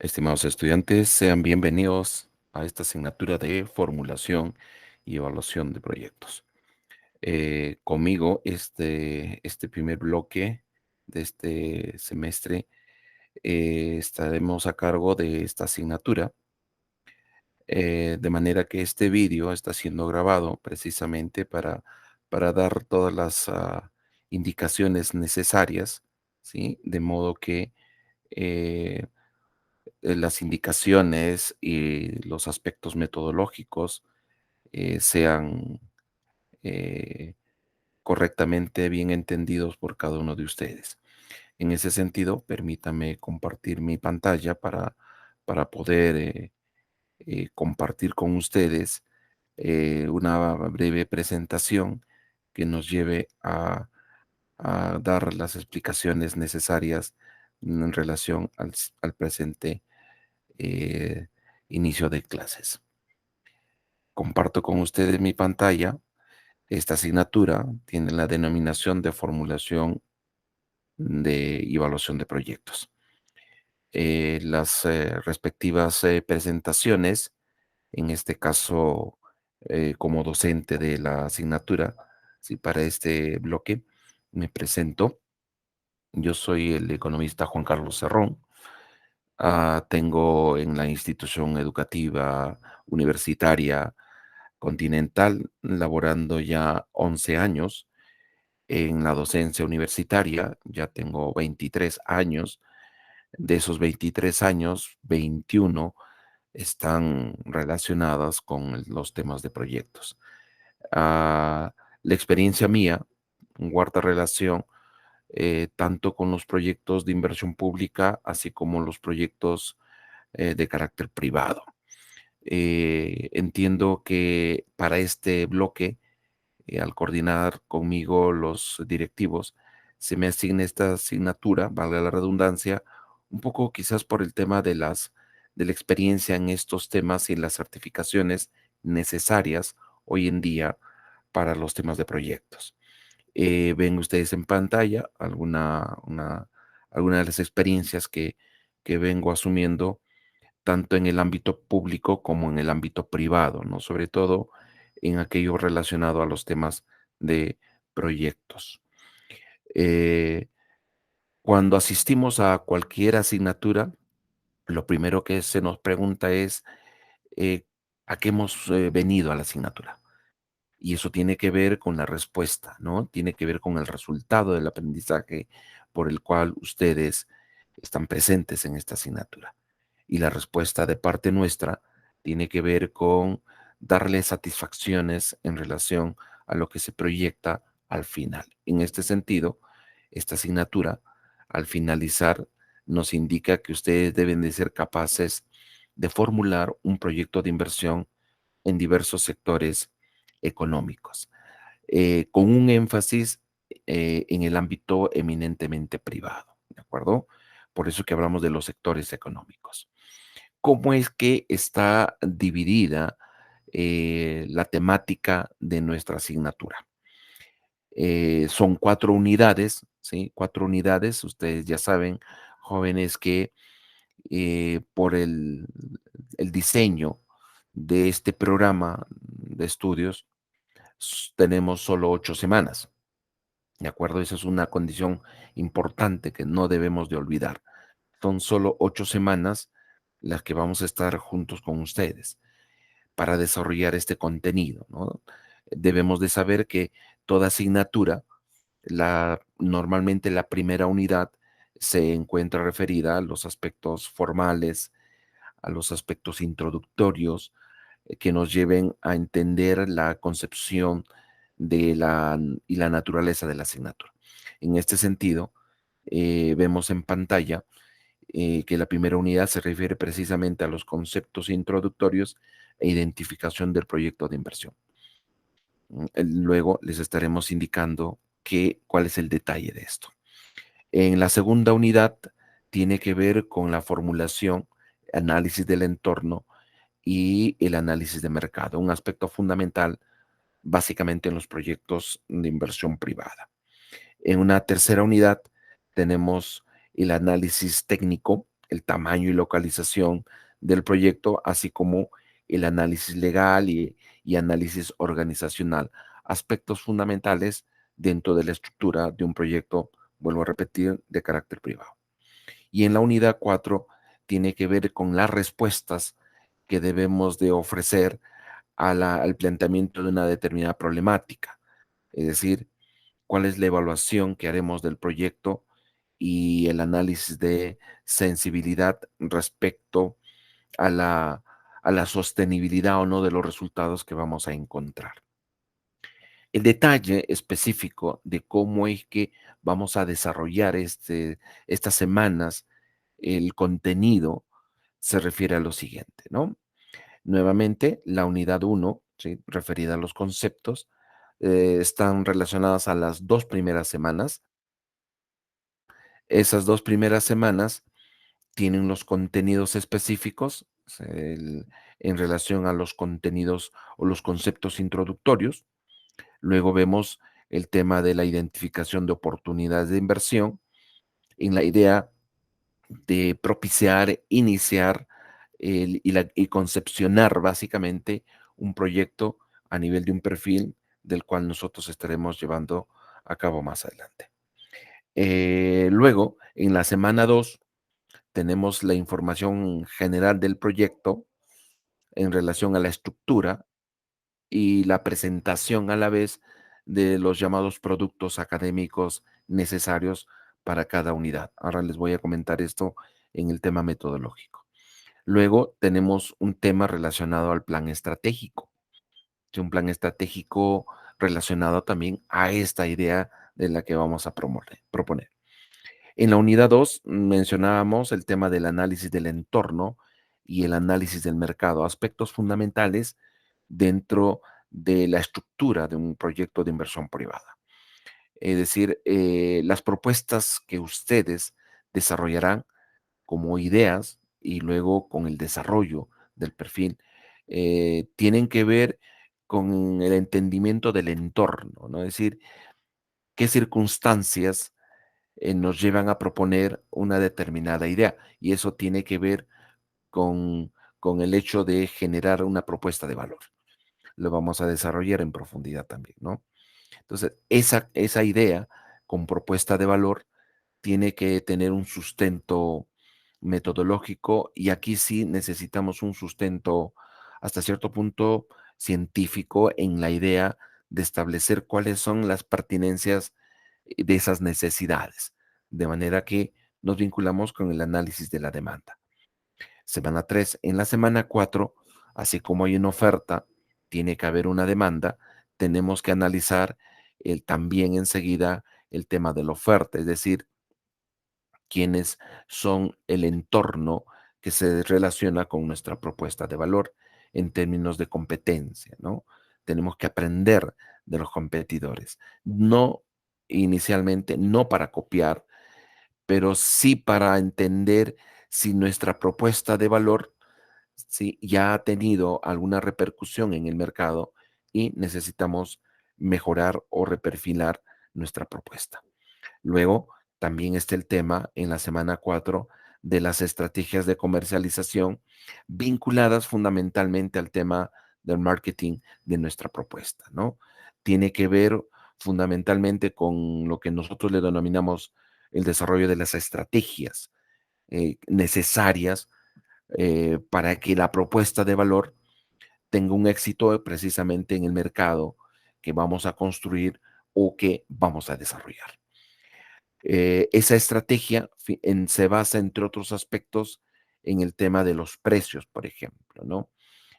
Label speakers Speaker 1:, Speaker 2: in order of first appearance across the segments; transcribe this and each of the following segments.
Speaker 1: Estimados estudiantes, sean bienvenidos a esta asignatura de formulación y evaluación de proyectos. Conmigo, este primer bloque de este semestre, estaremos a cargo de esta asignatura, de manera que este vídeo está siendo grabado precisamente para dar todas las indicaciones necesarias, ¿sí? De modo que eh, las indicaciones y los aspectos metodológicos sean eh, correctamente bien entendidos por cada uno de ustedes. En ese sentido, permítame compartir mi pantalla para poder compartir con ustedes una breve presentación que nos lleve a dar las explicaciones necesarias en relación al presente eh, inicio de clases. Comparto con ustedes mi pantalla. Esta asignatura tiene la denominación de formulación de y evaluación de proyectos. Las respectivas presentaciones, en este caso, como docente de la asignatura, sí, para este bloque, me presento. Yo soy el economista Juan Carlos Cerrón. Tengo en la institución educativa universitaria Continental, laborando ya 11 años. En la docencia universitaria ya tengo 23 años. De esos 23 años, 21 están relacionadas con los temas de proyectos. La experiencia mía guarda relación tanto con los proyectos de inversión pública, así como los proyectos de carácter privado. Entiendo que para este bloque, al coordinar conmigo los directivos, se me asigna esta asignatura, valga la redundancia, un poco quizás por el tema de la experiencia en estos temas y las certificaciones necesarias hoy en día para los temas de proyectos. Ven ustedes en pantalla alguna de las experiencias que vengo asumiendo tanto en el ámbito público como en el ámbito privado, ¿no? Sobre todo en aquello relacionado a los temas de proyectos. Eh, Cuando asistimos a cualquier asignatura, lo primero que se nos pregunta es eh, ¿a qué hemos venido a la asignatura? Y eso tiene que ver con la respuesta, ¿no? Tiene que ver con el resultado del aprendizaje por el cual ustedes están presentes en esta asignatura. Y la respuesta de parte nuestra tiene que ver con darle satisfacciones en relación a lo que se proyecta al final. En este sentido, esta asignatura, al finalizar, nos indica que ustedes deben de ser capaces de formular un proyecto de inversión en diversos sectores económicos, con un énfasis en el ámbito eminentemente privado, ¿de acuerdo? Por eso que hablamos de los sectores económicos. ¿Cómo es que está dividida la temática de nuestra asignatura? Son 4 unidades, ¿sí? 4 unidades. Ustedes ya saben, jóvenes, que por el diseño de este programa de estudios, tenemos solo 8 semanas, ¿de acuerdo? Esa es una condición importante que no debemos de olvidar. Son solo 8 semanas las que vamos a estar juntos con ustedes para desarrollar este contenido, ¿no? Debemos de saber que toda asignatura, normalmente la primera unidad se encuentra referida a los aspectos formales, a los aspectos introductorios, que nos lleven a entender la concepción y la naturaleza de la asignatura. En este sentido, vemos en pantalla que la primera unidad se refiere precisamente a los conceptos introductorios e identificación del proyecto de inversión. Luego les estaremos indicando cuál es el detalle de esto. En la segunda unidad tiene que ver con la formulación, análisis del entorno y el análisis de mercado, un aspecto fundamental básicamente en los proyectos de inversión privada. En una tercera unidad tenemos el análisis técnico el tamaño y localización del proyecto, así como el análisis legal y análisis organizacional, aspectos fundamentales dentro de la estructura de un proyecto, vuelvo a repetir, de carácter privado. Y en la unidad 4 tiene que ver con las respuestas que debemos de ofrecer al planteamiento de una determinada problemática. Es decir, cuál es la evaluación que haremos del proyecto y el análisis de sensibilidad respecto a la sostenibilidad o no de los resultados que vamos a encontrar. El detalle específico de cómo es que vamos a desarrollar estas semanas el contenido se refiere a lo siguiente, ¿no? Nuevamente, la unidad uno, ¿sí? Referida a los conceptos, están relacionadas a las 2 primeras semanas. Esas 2 primeras semanas tienen los contenidos específicos en relación a los contenidos o los conceptos introductorios. Luego vemos el tema de la identificación de oportunidades de inversión en la idea de propiciar, iniciar y concepcionar básicamente un proyecto a nivel de un perfil del cual nosotros estaremos llevando a cabo más adelante. Luego, en la semana 2 tenemos la información general del proyecto en relación a la estructura y la presentación a la vez de los llamados productos académicos necesarios para cada unidad. Ahora les voy a comentar esto en el tema metodológico. Luego tenemos un tema relacionado al plan estratégico, sí, un plan estratégico relacionado también a esta idea de la que vamos a proponer. En la unidad 2 mencionábamos el tema del análisis del entorno y el análisis del mercado, aspectos fundamentales dentro de la estructura de un proyecto de inversión privada. Es decir, las propuestas que ustedes desarrollarán como ideas y luego con el desarrollo del perfil, tienen que ver con el entendimiento del entorno, ¿no? Es decir, qué circunstancias nos llevan a proponer una determinada idea. Y eso tiene que ver con el hecho de generar una propuesta de valor. Lo vamos a desarrollar en profundidad también, ¿no? Entonces, esa idea con propuesta de valor tiene que tener un sustento metodológico y aquí sí necesitamos un sustento hasta cierto punto científico en la idea de establecer cuáles son las pertinencias de esas necesidades, de manera que nos vinculamos con el análisis de la demanda. Semana 3. En la semana 4, así como hay una oferta, tiene que haber una demanda, tenemos que analizar también enseguida el tema de la oferta, es decir, quiénes son el entorno que se relaciona con nuestra propuesta de valor en términos de competencia, ¿no? Tenemos que aprender de los competidores, no inicialmente, no para copiar, pero sí para entender si nuestra propuesta de valor sí, ya ha tenido alguna repercusión en el mercado y necesitamos mejorar o reperfilar nuestra propuesta. Luego, también está el tema en la semana 4 de las estrategias de comercialización vinculadas fundamentalmente al tema del marketing de nuestra propuesta, ¿no? Tiene que ver fundamentalmente con lo que nosotros le denominamos el desarrollo de las estrategias necesarias para que la propuesta de valor tenga un éxito precisamente en el mercado que vamos a construir o que vamos a desarrollar. Esa estrategia se basa, entre otros aspectos, en el tema de los precios, por ejemplo, ¿no?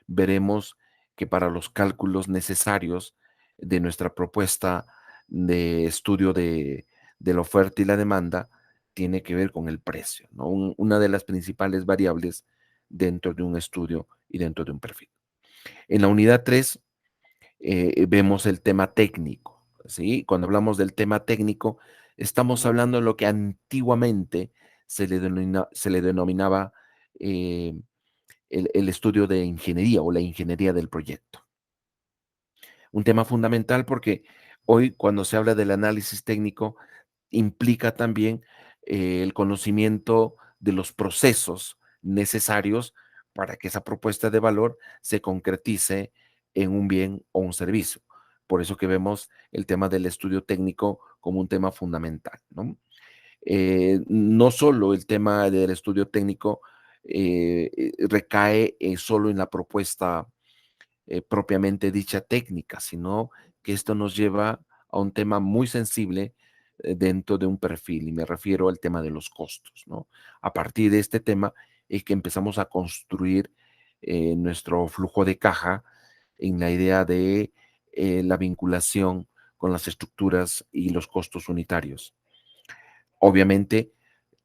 Speaker 1: Veremos que para los cálculos necesarios de nuestra propuesta de estudio de la oferta y la demanda, tiene que ver con el precio, ¿no? Una de las principales variables dentro de un estudio y dentro de un perfil. En la unidad 3 vemos el tema técnico, ¿sí? Cuando hablamos del tema técnico, estamos hablando de lo que antiguamente se le denominaba eh, el estudio de ingeniería o la ingeniería del proyecto. Un tema fundamental porque hoy cuando se habla del análisis técnico implica también el conocimiento de los procesos necesarios para que esa propuesta de valor se concretice en un bien o un servicio. Por eso que vemos el tema del estudio técnico como un tema fundamental, ¿no? No solo el tema del estudio técnico recae solo en la propuesta propiamente dicha técnica, sino que esto nos lleva a un tema muy sensible dentro de un perfil, y me refiero al tema de los costos, ¿no? A partir de este tema es que empezamos a construir nuestro flujo de caja en la idea de la vinculación con las estructuras y los costos unitarios. Obviamente,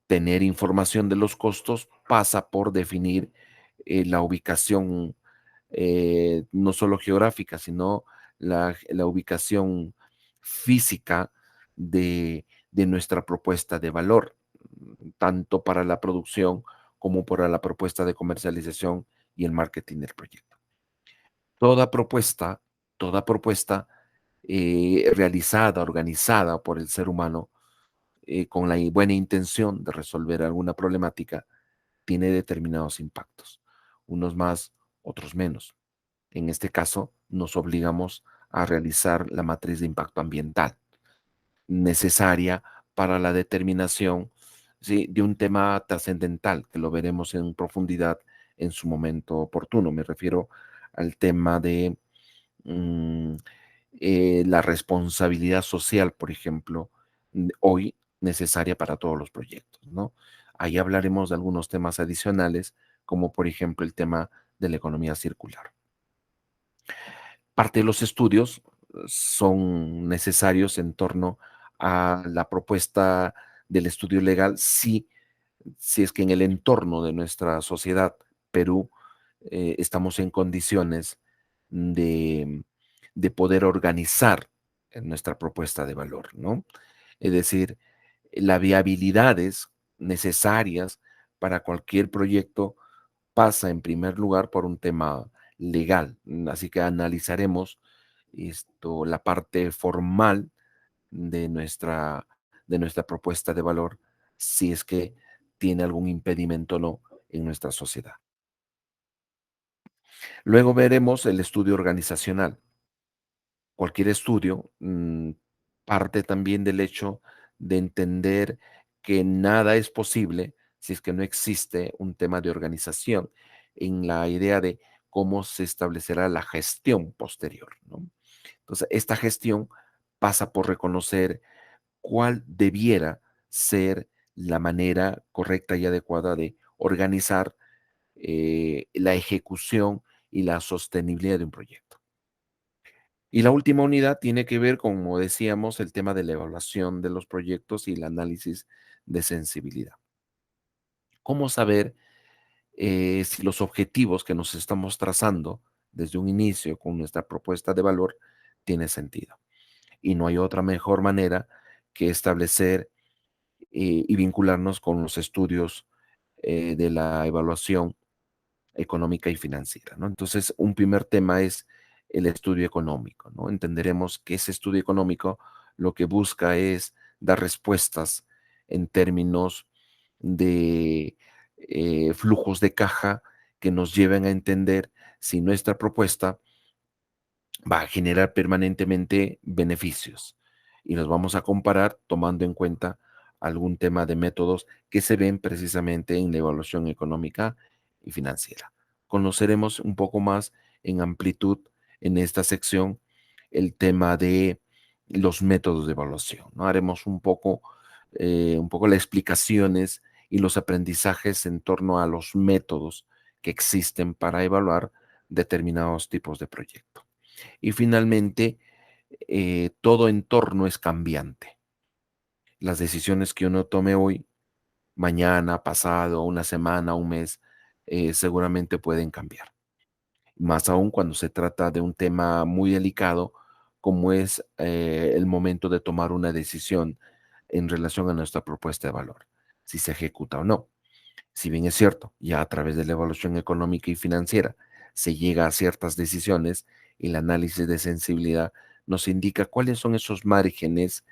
Speaker 1: tener información de los costos pasa por definir la ubicación, no solo geográfica, sino la ubicación física de nuestra propuesta de valor, tanto para la producción como para la propuesta de comercialización y el marketing del proyecto. Toda propuesta, toda propuesta realizada, organizada por el ser humano, con la buena intención de resolver alguna problemática, tiene determinados impactos, unos más, otros menos. En este caso, nos obligamos a realizar la matriz de impacto ambiental necesaria para la determinación, ¿sí?, de un tema trascendental, que lo veremos en profundidad en su momento oportuno. Me refiero al tema de mm, la responsabilidad social, por ejemplo, hoy necesaria para todos los proyectos, ¿no? Ahí hablaremos de algunos temas adicionales, como por ejemplo el tema de la economía circular. Parte de los estudios son necesarios en torno a la propuesta del estudio legal, si es que en el entorno de nuestra sociedad, Perú, estamos en condiciones de, de poder organizar nuestra propuesta de valor, ¿no? Es decir, las viabilidades necesarias para cualquier proyecto pasa en primer lugar por un tema legal. Así que analizaremos la parte formal de de nuestra propuesta de valor, si es que tiene algún impedimento o no en nuestra sociedad. Luego veremos el estudio organizacional. Cualquier estudio parte también del hecho de entender que nada es posible si es que no existe un tema de organización en la idea de cómo se establecerá la gestión posterior, ¿no? Entonces, esta gestión pasa por reconocer cuál debiera ser la manera correcta y adecuada de organizar la ejecución y la sostenibilidad de un proyecto. Y la última unidad tiene que ver, como decíamos, el tema de la evaluación de los proyectos y el análisis de sensibilidad. ¿Cómo saber si los objetivos que nos estamos trazando desde un inicio con nuestra propuesta de valor tiene sentido? Y no hay otra mejor manera que establecer y vincularnos con los estudios de la evaluación económica y financiera, ¿no? Entonces, un primer tema es el estudio económico, ¿no? Entenderemos que ese estudio económico lo que busca es dar respuestas en términos de flujos de caja que nos lleven a entender si nuestra propuesta va a generar permanentemente beneficios. Y nos vamos a comparar tomando en cuenta algún tema de métodos que se ven precisamente en la evaluación económica y financiera. Conoceremos un poco más en amplitud en esta sección el tema de los métodos de evaluación, ¿no? Haremos un poco las explicaciones y los aprendizajes en torno a los métodos que existen para evaluar determinados tipos de proyectos. Y finalmente, todo entorno es cambiante. Las decisiones que uno tome hoy, mañana, pasado, una semana, un mes, seguramente pueden cambiar. Más aún cuando se trata de un tema muy delicado, como es el momento de tomar una decisión en relación a nuestra propuesta de valor, si se ejecuta o no. Si bien es cierto, ya a través de la evaluación económica y financiera se llega a ciertas decisiones, el análisis de sensibilidad nos indica cuáles son esos márgenes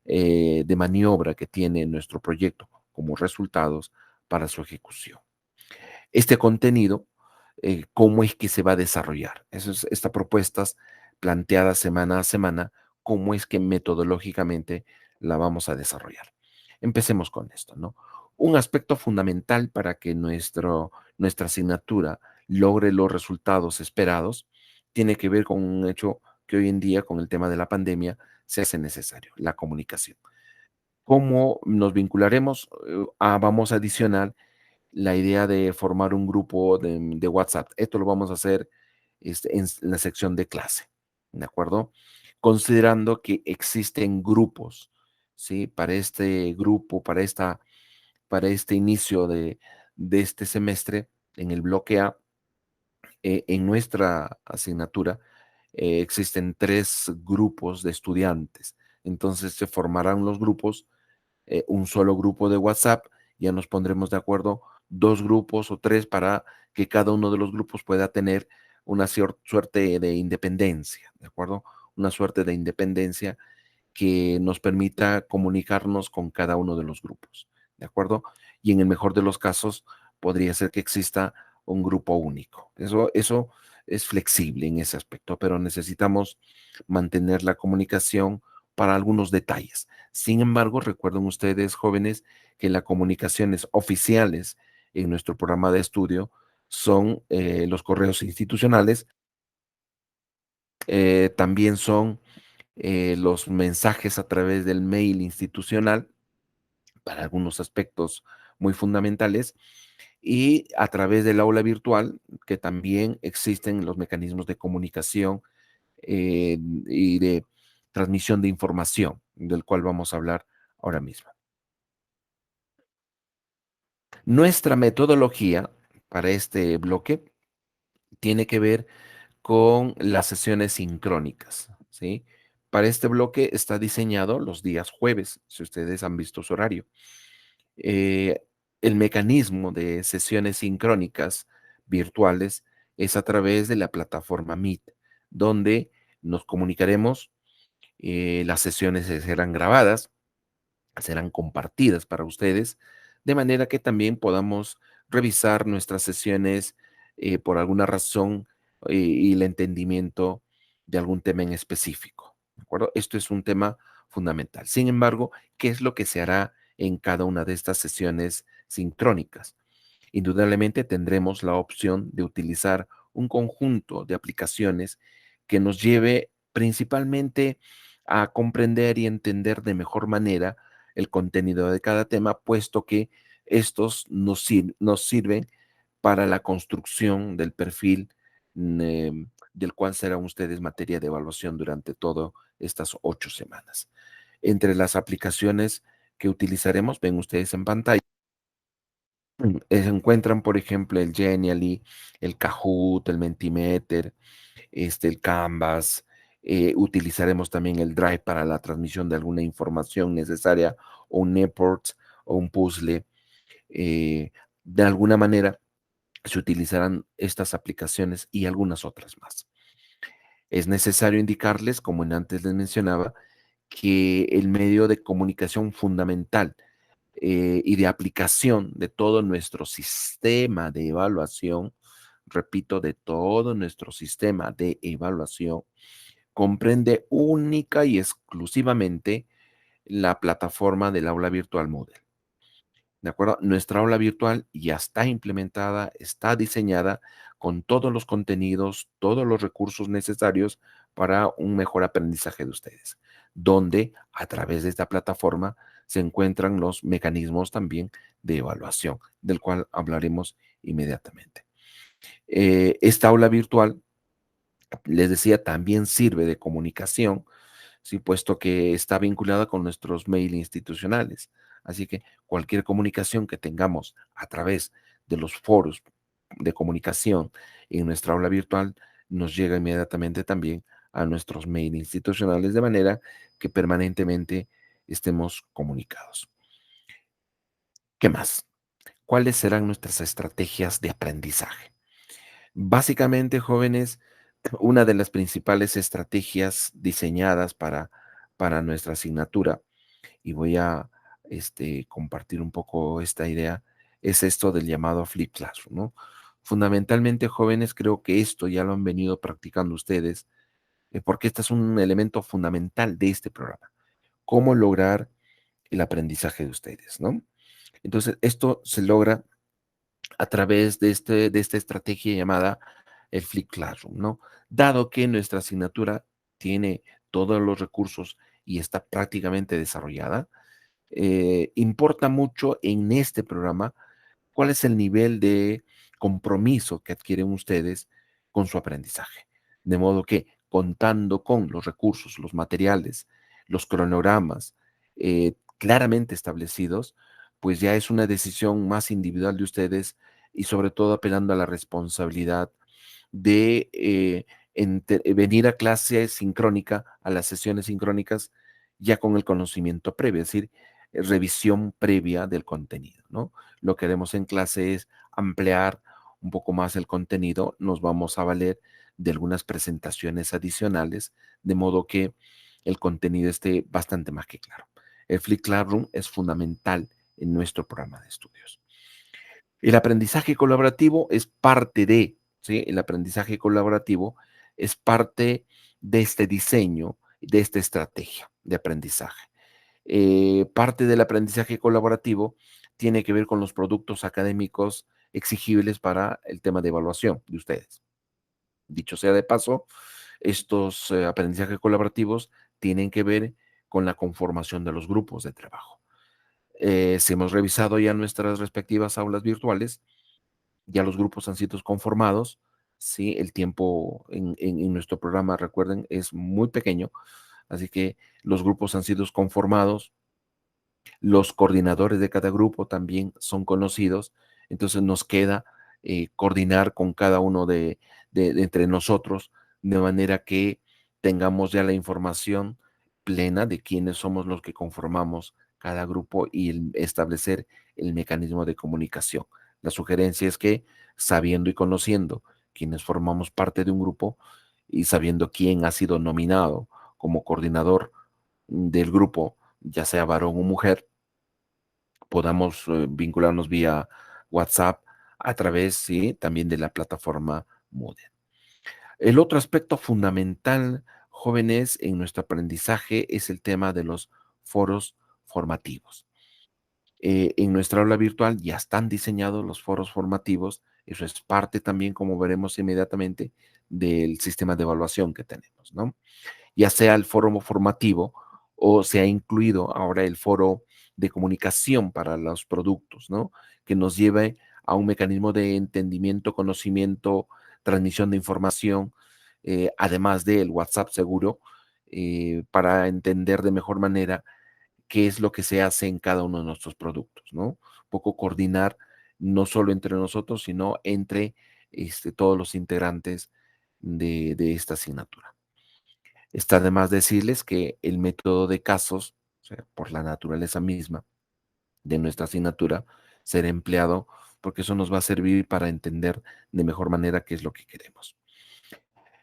Speaker 1: de maniobra que tiene nuestro proyecto como resultados para su ejecución. Este contenido, ¿cómo es que se va a desarrollar? Eso es, estas propuestas planteadas semana a semana, ¿cómo es que metodológicamente la vamos a desarrollar? Empecemos con esto, ¿no? Un aspecto fundamental para que nuestra asignatura logre los resultados esperados tiene que ver con un hecho que hoy en día, con el tema de la pandemia, se hace necesario, la comunicación. ¿Cómo nos vincularemos? Vamos a adicionar la idea de formar un grupo de WhatsApp. Esto lo vamos a hacer en la sección de clase, ¿de acuerdo? Considerando que existen grupos, ¿sí? Para este grupo, para este inicio de este semestre, en el bloque A, en nuestra asignatura, existen 3 grupos de estudiantes. Entonces se formarán los grupos, un solo grupo de WhatsApp, ya nos pondremos de acuerdo 2 grupos o 3 para que cada uno de los grupos pueda tener una suerte de independencia, ¿de acuerdo? Una suerte de independencia que nos permita comunicarnos con cada uno de los grupos, ¿de acuerdo? Y en el mejor de los casos, podría ser que exista un grupo único. Eso es flexible en ese aspecto, pero necesitamos mantener la comunicación para algunos detalles. Sin embargo, recuerden ustedes, jóvenes, que las comunicaciones oficiales en nuestro programa de estudio son los correos institucionales, también son los mensajes a través del mail institucional para algunos aspectos muy fundamentales y a través del aula virtual, que también existen los mecanismos de comunicación y de transmisión de información, del cual vamos a hablar ahora mismo. Nuestra metodología para este bloque tiene que ver con las sesiones sincrónicas, ¿sí? Para este bloque está diseñado los días jueves, si ustedes han visto su horario. Eh, el mecanismo de sesiones sincrónicas virtuales es a través de la plataforma Meet, donde nos comunicaremos, las sesiones serán grabadas, serán compartidas para ustedes, de manera que también podamos revisar nuestras sesiones por alguna razón y el entendimiento de algún tema en específico. ¿De acuerdo? Esto es un tema fundamental. Sin embargo, ¿qué es lo que se hará en cada una de estas sesiones sincrónicas? Indudablemente tendremos la opción de utilizar un conjunto de aplicaciones que nos lleve principalmente a comprender y entender de mejor manera el contenido de cada tema, puesto que estos nos sirven para la construcción del perfil del cual serán ustedes materia de evaluación durante todas estas 8 semanas. Entre las aplicaciones que utilizaremos, ven ustedes en pantalla, se encuentran, por ejemplo, el Genially, el Kahoot, el Mentimeter, el Canvas. Utilizaremos también el Drive para la transmisión de alguna información necesaria, o un Neport o un puzzle. De alguna manera se utilizarán estas aplicaciones y algunas otras más. Es necesario indicarles, como antes les mencionaba, que el medio de comunicación fundamental y de aplicación de todo nuestro sistema de evaluación, repito, de todo nuestro sistema de evaluación, comprende única y exclusivamente la plataforma del aula virtual Moodle. ¿De acuerdo? Nuestra aula virtual ya está implementada, está diseñada con todos los contenidos, todos los recursos necesarios para un mejor aprendizaje de ustedes, donde a través de esta plataforma se encuentran los mecanismos también de evaluación, del cual hablaremos inmediatamente. Esta aula virtual, les decía, también sirve de comunicación, sí, puesto que está vinculada con nuestros mail institucionales. Así que cualquier comunicación que tengamos a través de los foros de comunicación en nuestra aula virtual nos llega inmediatamente también a nuestros mail institucionales, de manera que permanentemente estemos comunicados. ¿Qué más? ¿Cuáles serán nuestras estrategias de aprendizaje? Básicamente, jóvenes, una de las principales estrategias diseñadas para nuestra asignatura, y voy a compartir un poco esta idea, es esto del llamado Flip Classroom, ¿no? Fundamentalmente, jóvenes, creo que esto ya lo han venido practicando ustedes, porque este es un elemento fundamental de este programa. Cómo lograr el aprendizaje de ustedes, ¿no? Entonces, esto se logra a través de esta estrategia llamada el Flip Classroom, ¿no? Dado que nuestra asignatura tiene todos los recursos y está prácticamente desarrollada, importa mucho en este programa cuál es el nivel de compromiso que adquieren ustedes con su aprendizaje. De modo que contando con los recursos, los materiales, los cronogramas claramente establecidos, pues ya es una decisión más individual de ustedes y sobre todo apelando a la responsabilidad de venir a clase sincrónica, a las sesiones sincrónicas, ya con el conocimiento previo, es decir, revisión previa del contenido, ¿no? Lo que haremos en clase es ampliar un poco más el contenido, nos vamos a valer de algunas presentaciones adicionales, de modo que el contenido esté bastante más que claro. El Flip Classroom es fundamental en nuestro programa de estudios. El aprendizaje colaborativo es parte de, ¿sí? El aprendizaje colaborativo es parte de este diseño, de esta estrategia de aprendizaje. Parte del aprendizaje colaborativo tiene que ver con los productos académicos exigibles para el tema de evaluación de ustedes. Dicho sea de paso, estos aprendizajes colaborativos tienen que ver con la conformación de los grupos de trabajo. Si hemos revisado ya nuestras respectivas aulas virtuales, ya los grupos han sido conformados, ¿sí? El tiempo en nuestro programa, recuerden, es muy pequeño, así que los grupos han sido conformados, los coordinadores de cada grupo también son conocidos, entonces nos queda coordinar con cada uno de entre nosotros, de manera que tengamos ya la información plena de quiénes somos los que conformamos cada grupo y establecer el mecanismo de comunicación. La sugerencia es que, sabiendo y conociendo quienes formamos parte de un grupo y sabiendo quién ha sido nominado como coordinador del grupo, ya sea varón o mujer, podamos vincularnos vía WhatsApp a través, sí, también de la plataforma Moodle. El otro aspecto fundamental, jóvenes, en nuestro aprendizaje es el tema de los foros formativos. En nuestra aula virtual ya están diseñados los foros formativos. Eso es parte también, como veremos inmediatamente, del sistema de evaluación que tenemos, ¿no? Ya sea el foro formativo o se ha incluido ahora el foro de comunicación para los productos, ¿no? Que nos lleve a un mecanismo de entendimiento, conocimiento, transmisión de información, además del WhatsApp seguro, para entender de mejor manera qué es lo que se hace en cada uno de nuestros productos, ¿no? Un poco coordinar no solo entre nosotros, sino entre todos los integrantes de esta asignatura. Está de más decirles que el método de casos, o sea, por la naturaleza misma de nuestra asignatura, será empleado porque eso nos va a servir para entender de mejor manera qué es lo que queremos.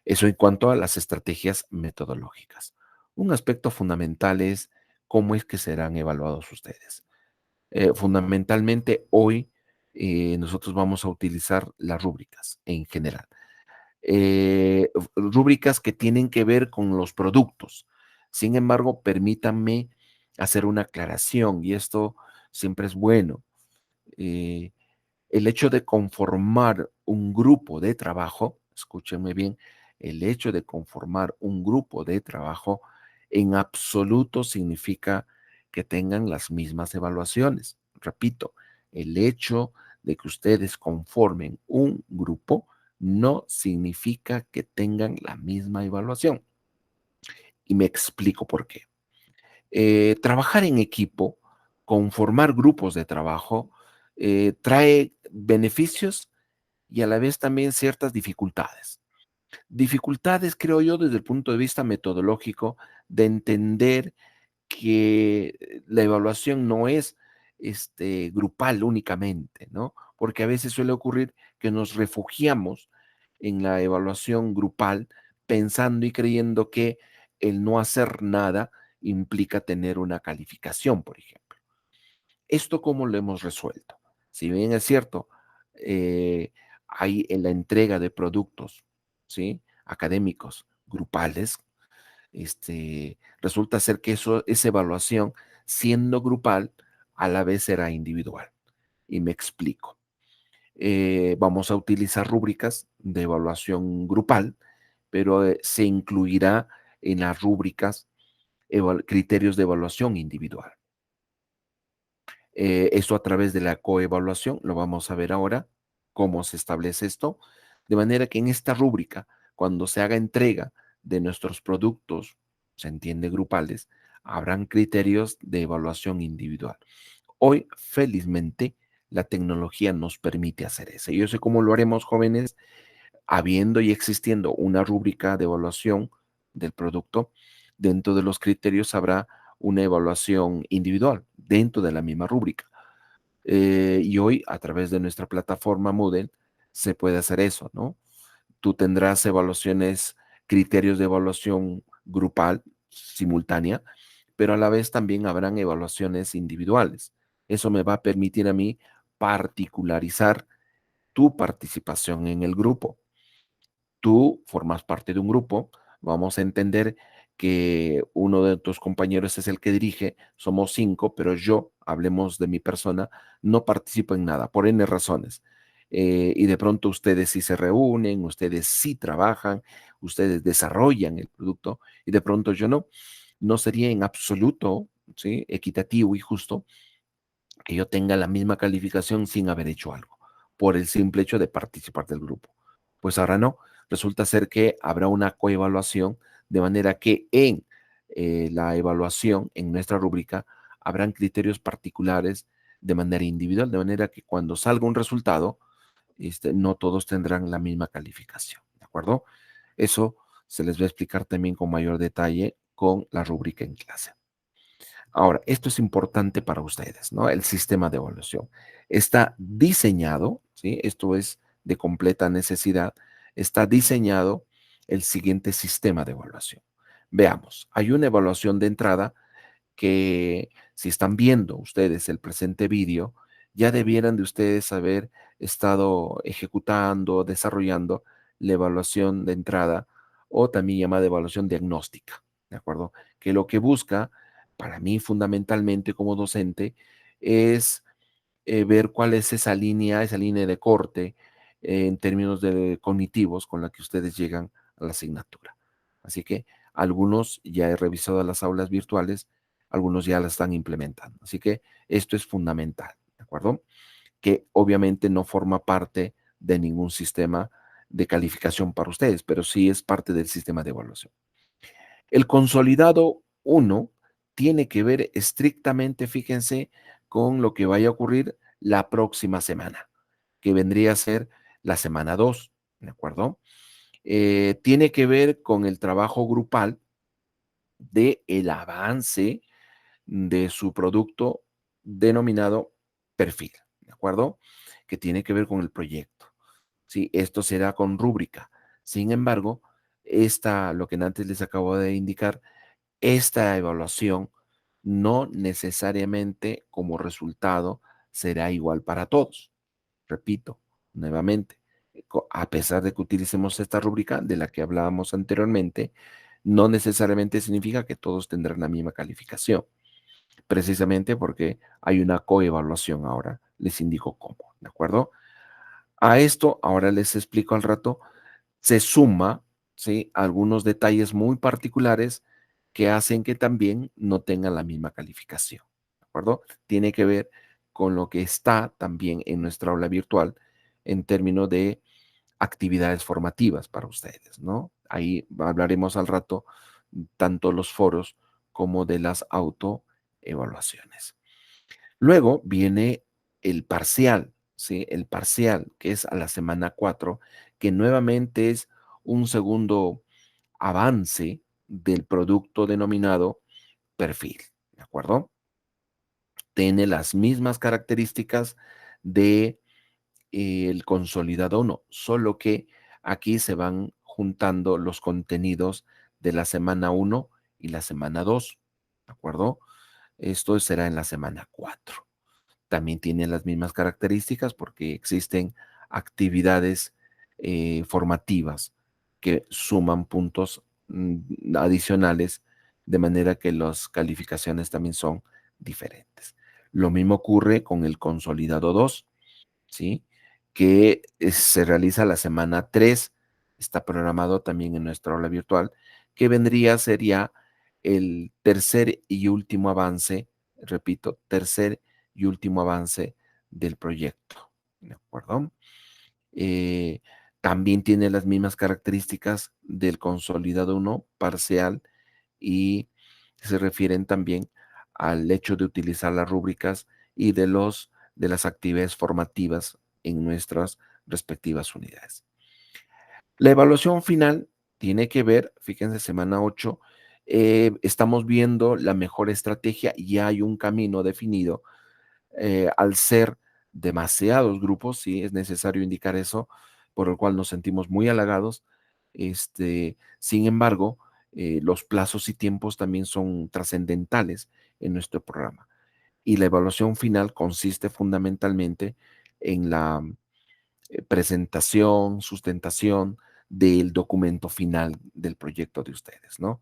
Speaker 1: Eso en cuanto a las estrategias metodológicas. Un aspecto fundamental es cómo es que serán evaluados ustedes. Fundamentalmente hoy nosotros vamos a utilizar las rúbricas en general. Rúbricas que tienen que ver con los productos. Sin embargo, permítanme hacer una aclaración y esto siempre es bueno. Eh, el hecho de conformar un grupo de trabajo, escúchenme bien, el hecho de conformar un grupo de trabajo en absoluto significa que tengan las mismas evaluaciones. Repito, el hecho de que ustedes conformen un grupo no significa que tengan la misma evaluación. Y me explico por qué. Trabajar en equipo, conformar grupos de trabajo, trae beneficios y a la vez también ciertas dificultades. Dificultades, creo yo, desde el punto de vista metodológico, de entender que la evaluación no es grupal únicamente, ¿no? Porque a veces suele ocurrir que nos refugiamos en la evaluación grupal pensando y creyendo que el no hacer nada implica tener una calificación, por ejemplo. ¿Esto cómo lo hemos resuelto? Si bien es cierto, eh, hay en la entrega de productos, ¿sí? Académicos, grupales, resulta ser que esa evaluación, siendo grupal, a la vez será individual. Y me explico. Vamos a utilizar rúbricas de evaluación grupal, pero se incluirá en las rúbricas criterios de evaluación individual. Esto a través de la coevaluación, lo vamos a ver ahora, cómo se establece esto, de manera que en esta rúbrica, cuando se haga entrega de nuestros productos, se entiende grupales, habrán criterios de evaluación individual. Hoy, felizmente, la tecnología nos permite hacer eso. Yo sé cómo lo haremos, jóvenes, habiendo y existiendo una rúbrica de evaluación del producto, dentro de los criterios habrá una evaluación individual dentro de la misma rúbrica. Y hoy, a través de nuestra plataforma Moodle, se puede hacer eso, ¿no? Tú tendrás evaluaciones, criterios de evaluación grupal, simultánea, pero a la vez también habrán evaluaciones individuales. Eso me va a permitir a mí particularizar tu participación en el grupo. Tú formas parte de un grupo, vamos a entender que uno de tus compañeros es el que dirige, somos 5, pero yo, hablemos de mi persona, no participo en nada, por N razones. Y de pronto ustedes sí se reúnen, ustedes sí trabajan, ustedes desarrollan el producto y de pronto yo no. No sería en absoluto, ¿sí?, equitativo y justo que yo tenga la misma calificación sin haber hecho algo, por el simple hecho de participar del grupo. Pues ahora no, resulta ser que habrá una coevaluación, de manera que en la evaluación, en nuestra rúbrica, habrán criterios particulares de manera individual, de manera que cuando salga un resultado, no todos tendrán la misma calificación, ¿de acuerdo? Eso se les va a explicar también con mayor detalle con la rúbrica en clase. Ahora, esto es importante para ustedes, ¿no? El sistema de evaluación está diseñado, ¿sí? Esto es de completa necesidad, está diseñado el siguiente sistema de evaluación. Veamos, hay una evaluación de entrada que si están viendo ustedes el presente vídeo, ya debieran de ustedes haber estado ejecutando, desarrollando la evaluación de entrada o también llamada evaluación diagnóstica, ¿de acuerdo? Que lo que busca, para mí fundamentalmente como docente, es ver cuál es esa línea de corte en términos de cognitivos con la que ustedes llegan a la asignatura. Así que algunos ya he revisado las aulas virtuales, algunos ya la están implementando. Así que esto es fundamental, ¿de acuerdo? Que obviamente no forma parte de ningún sistema de calificación para ustedes, pero sí es parte del sistema de evaluación. El consolidado uno tiene que ver estrictamente, fíjense, con lo que vaya a ocurrir la próxima semana, que vendría a ser la semana 2, ¿de acuerdo? Tiene que ver con el trabajo grupal de el avance de su producto denominado perfil, ¿de acuerdo? Que tiene que ver con el proyecto. Sí, esto será con rúbrica. Sin embargo, lo que antes les acabo de indicar, esta evaluación no necesariamente como resultado será igual para todos. Repito, nuevamente, a pesar de que utilicemos esta rúbrica de la que hablábamos anteriormente, no necesariamente significa que todos tendrán la misma calificación, precisamente porque hay una coevaluación ahora. Les indico cómo, ¿de acuerdo? A esto, ahora les explico al rato, se suma, ¿sí?, algunos detalles muy particulares que hacen que también no tengan la misma calificación, ¿de acuerdo? Tiene que ver con lo que está también en nuestra aula virtual en términos de actividades formativas para ustedes, ¿no? Ahí hablaremos al rato tanto los foros como de las autoevaluaciones. Luego viene el parcial, ¿sí? El parcial, que es a la semana 4, que nuevamente es un segundo avance del producto denominado perfil, ¿de acuerdo? Tiene las mismas características de el consolidado uno, solo que aquí se van juntando los contenidos de la semana 1 y la semana 2, ¿de acuerdo? Esto será en la semana 4. también tiene las mismas características porque existen actividades formativas que suman puntos adicionales, de manera que las calificaciones también son diferentes. Lo mismo ocurre con el consolidado 2, ¿sí? Que se realiza la semana 3, está programado también en nuestra aula virtual, que sería el tercer y último avance, repito, tercer y último avance del proyecto, ¿de acuerdo? Eh, También tiene las mismas características del consolidado uno parcial y se refieren también al hecho de utilizar las rúbricas y de las actividades formativas en nuestras respectivas unidades. La evaluación final tiene que ver, fíjense, semana 8, estamos viendo la mejor estrategia y hay un camino definido. Al ser demasiados grupos, sí, es necesario indicar eso, por el cual nos sentimos muy halagados. Sin embargo, los plazos y tiempos también son trascendentales en nuestro programa. Y la evaluación final consiste fundamentalmente en la presentación, sustentación del documento final del proyecto de ustedes, ¿no?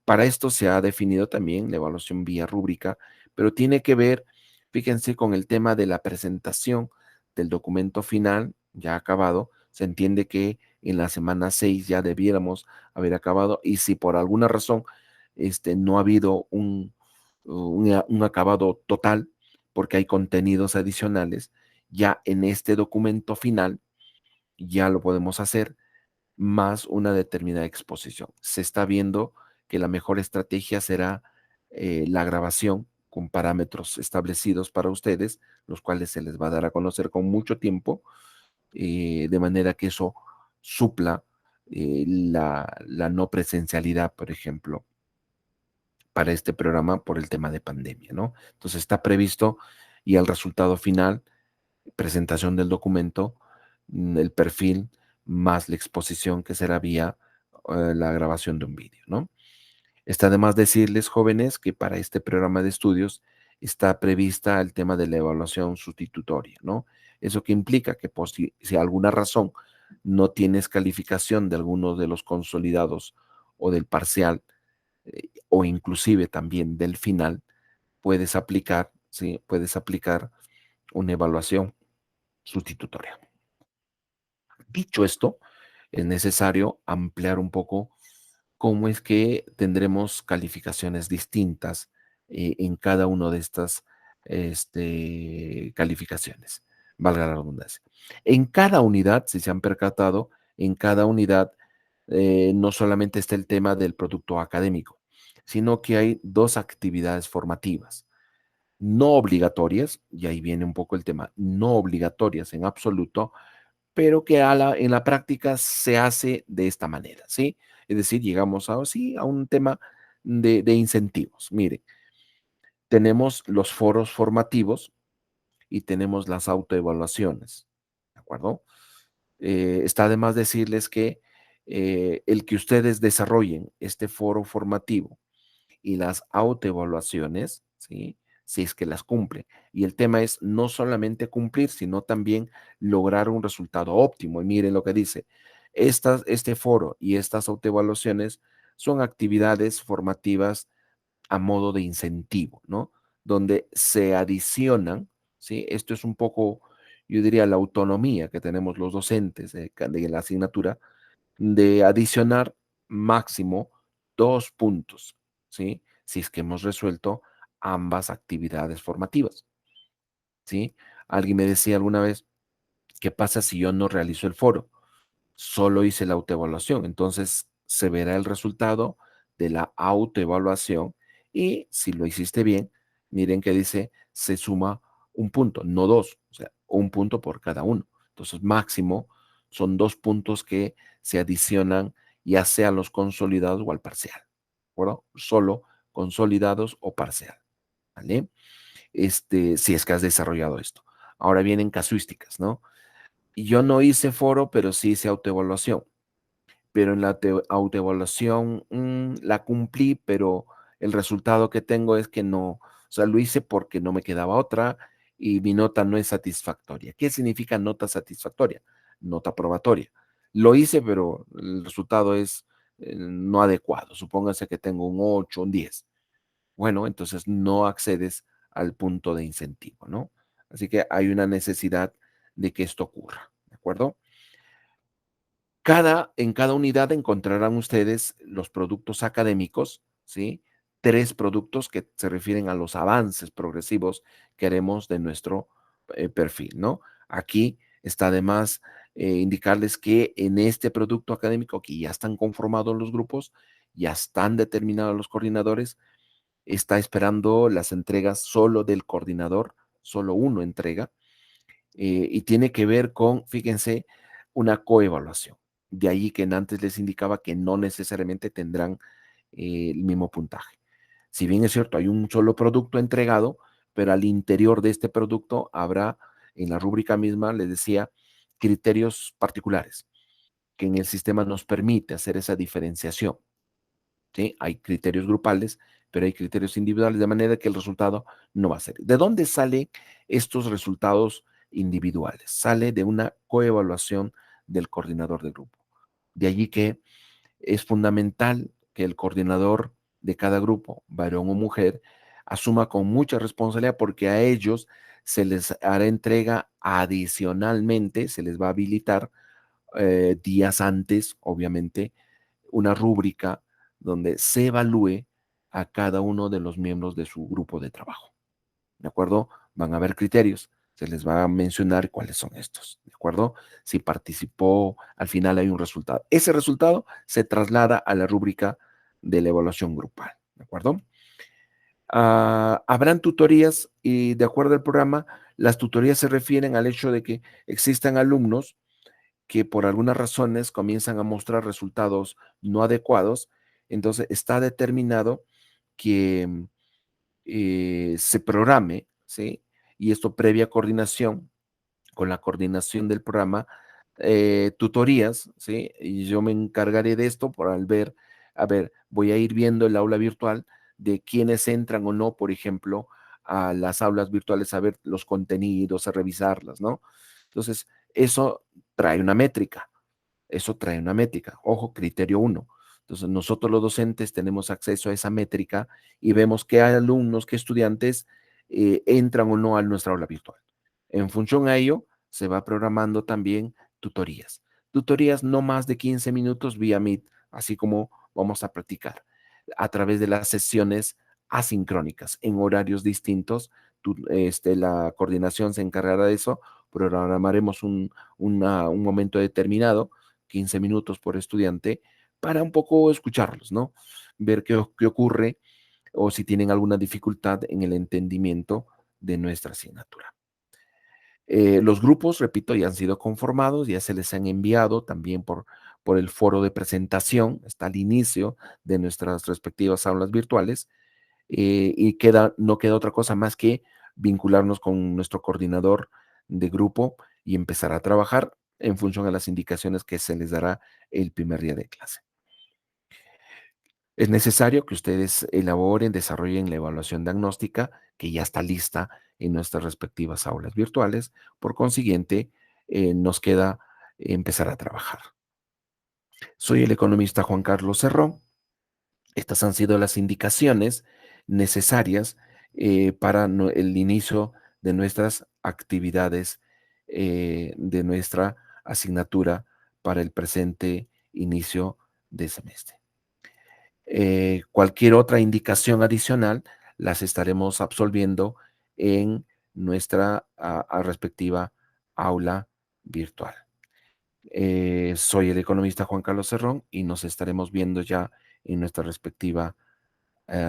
Speaker 1: Para esto se ha definido también la evaluación vía rúbrica, pero tiene que ver, fíjense, con el tema de la presentación del documento final ya acabado. Se entiende que en la semana 6 ya debiéramos haber acabado y si por alguna razón no ha habido un acabado total, porque hay contenidos adicionales, ya en este documento final ya lo podemos hacer más una determinada exposición. Se está viendo que la mejor estrategia será la grabación con parámetros establecidos para ustedes, los cuales se les va a dar a conocer con mucho tiempo, de manera que eso supla la no presencialidad, por ejemplo, para este programa por el tema de pandemia, ¿no? Entonces está previsto y el resultado final, presentación del documento, el perfil, más la exposición que será vía la grabación de un vídeo, ¿no? Está de más decirles, jóvenes, que para este programa de estudios está prevista el tema de la evaluación sustitutoria, ¿no? Eso que implica que si alguna razón no tienes calificación de alguno de los consolidados o del parcial, o inclusive también del final, puedes aplicar, ¿sí? Puedes aplicar una evaluación sustitutoria. Dicho esto, es necesario ampliar un poco cómo es que tendremos calificaciones distintas en cada una de estas calificaciones, valga la redundancia. En cada unidad, si se han percatado, en cada unidad no solamente está el tema del producto académico, sino que hay dos actividades formativas no obligatorias, y ahí viene un poco el tema, no obligatorias en absoluto, pero que en la práctica se hace de esta manera, ¿sí? Es decir, llegamos a, sí, a un tema de incentivos. Mire, tenemos los foros formativos y tenemos las autoevaluaciones, ¿de acuerdo? Está de más decirles que el que ustedes desarrollen este foro formativo y las autoevaluaciones, ¿sí? Si es que las cumple. Y el tema es no solamente cumplir, sino también lograr un resultado óptimo. Y miren lo que dice, este foro y estas autoevaluaciones son actividades formativas a modo de incentivo, ¿no? Donde se adicionan, ¿sí? Esto es un poco, yo diría, la autonomía que tenemos los docentes de la asignatura, de adicionar máximo 2 puntos, ¿sí? Si es que hemos resuelto ambas actividades formativas, ¿sí? Alguien me decía alguna vez, ¿qué pasa si yo no realizo el foro? Solo hice la autoevaluación, entonces se verá el resultado de la autoevaluación y si lo hiciste bien, miren que dice, se suma un punto, no dos, o sea, un punto por cada uno. Entonces, máximo son 2 puntos que se adicionan ya sea a los consolidados o al parcial, ¿de acuerdo? Solo consolidados o parcial, ¿vale? Si es que has desarrollado esto. Ahora vienen casuísticas, ¿no? Y yo no hice foro, pero sí hice autoevaluación. Pero en la autoevaluación la cumplí, pero el resultado que tengo es que no, o sea, lo hice porque no me quedaba otra y mi nota no es satisfactoria. ¿Qué significa nota satisfactoria? Nota probatoria. Lo hice, pero el resultado es no adecuado. Supóngase que tengo un 8, un 10. Bueno, entonces no accedes al punto de incentivo, ¿no? Así que hay una necesidad de que esto ocurra, ¿de acuerdo? En cada unidad encontrarán ustedes los productos académicos, ¿sí? 3 productos que se refieren a los avances progresivos que haremos de nuestro, perfil, ¿no? Aquí está además, indicarles que en este producto académico que ya están conformados los grupos, ya están determinados los coordinadores, está esperando las entregas solo del coordinador, solo uno entrega, y tiene que ver con, fíjense, una coevaluación. De ahí que antes les indicaba que no necesariamente tendrán el mismo puntaje. Si bien es cierto, hay un solo producto entregado, pero al interior de este producto habrá, en la rúbrica misma, les decía, criterios particulares que en el sistema nos permite hacer esa diferenciación. ¿Sí? Hay criterios grupales, pero hay criterios individuales, de manera que el resultado no va a ser. ¿De dónde salen estos resultados individuales? Sale de una coevaluación del coordinador de grupo. De allí que es fundamental que el coordinador de cada grupo, varón o mujer, asuma con mucha responsabilidad porque a ellos se les hará entrega adicionalmente, se les va a habilitar días antes, obviamente, una rúbrica donde se evalúe a cada uno de los miembros de su grupo de trabajo. ¿De acuerdo? Van a haber criterios. Se les va a mencionar cuáles son estos. ¿De acuerdo? Si participó, al final hay un resultado. Ese resultado se traslada a la rúbrica de la evaluación grupal. ¿De acuerdo? Habrán tutorías y de acuerdo al programa, las tutorías se refieren al hecho de que existan alumnos que por algunas razones comienzan a mostrar resultados no adecuados, entonces está determinado que se programe, ¿sí? Y esto previa coordinación con la coordinación del programa, tutorías, ¿sí? Y yo me encargaré de esto por al ver, a ver, voy a ir viendo el aula virtual de quiénes entran o no, por ejemplo, a las aulas virtuales, a ver los contenidos, a revisarlas, ¿no? Entonces, eso trae una métrica. Eso trae una métrica. Ojo, criterio uno. Entonces, nosotros los docentes tenemos acceso a esa métrica y vemos qué alumnos, qué estudiantes entran o no a nuestra aula virtual. En función a ello, se va programando también tutorías. Tutorías no más de 15 minutos vía Meet, así como vamos a practicar a través de las sesiones asincrónicas en horarios distintos. La coordinación se encargará de eso, programaremos un momento determinado 15 minutos por estudiante para un poco escucharlos, ¿no? Ver qué ocurre o si tienen alguna dificultad en el entendimiento de nuestra asignatura. Los grupos, repito, ya han sido conformados, ya se les han enviado también por el foro de presentación, está al inicio de nuestras respectivas aulas virtuales, y no queda otra cosa más que vincularnos con nuestro coordinador de grupo y empezar a trabajar en función a las indicaciones que se les dará el primer día de clase. Es necesario que ustedes elaboren, desarrollen la evaluación diagnóstica que ya está lista en nuestras respectivas aulas virtuales. Por consiguiente, nos queda empezar a trabajar. Soy el economista Juan Carlos Cerrón. Estas han sido las indicaciones necesarias para el inicio de nuestras actividades, de nuestra asignatura para el presente inicio de semestre. Cualquier otra indicación adicional las estaremos absolviendo en nuestra respectiva aula virtual. Soy el economista Juan Carlos Cerrón y nos estaremos viendo ya en nuestra respectiva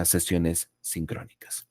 Speaker 1: sesiones sincrónicas.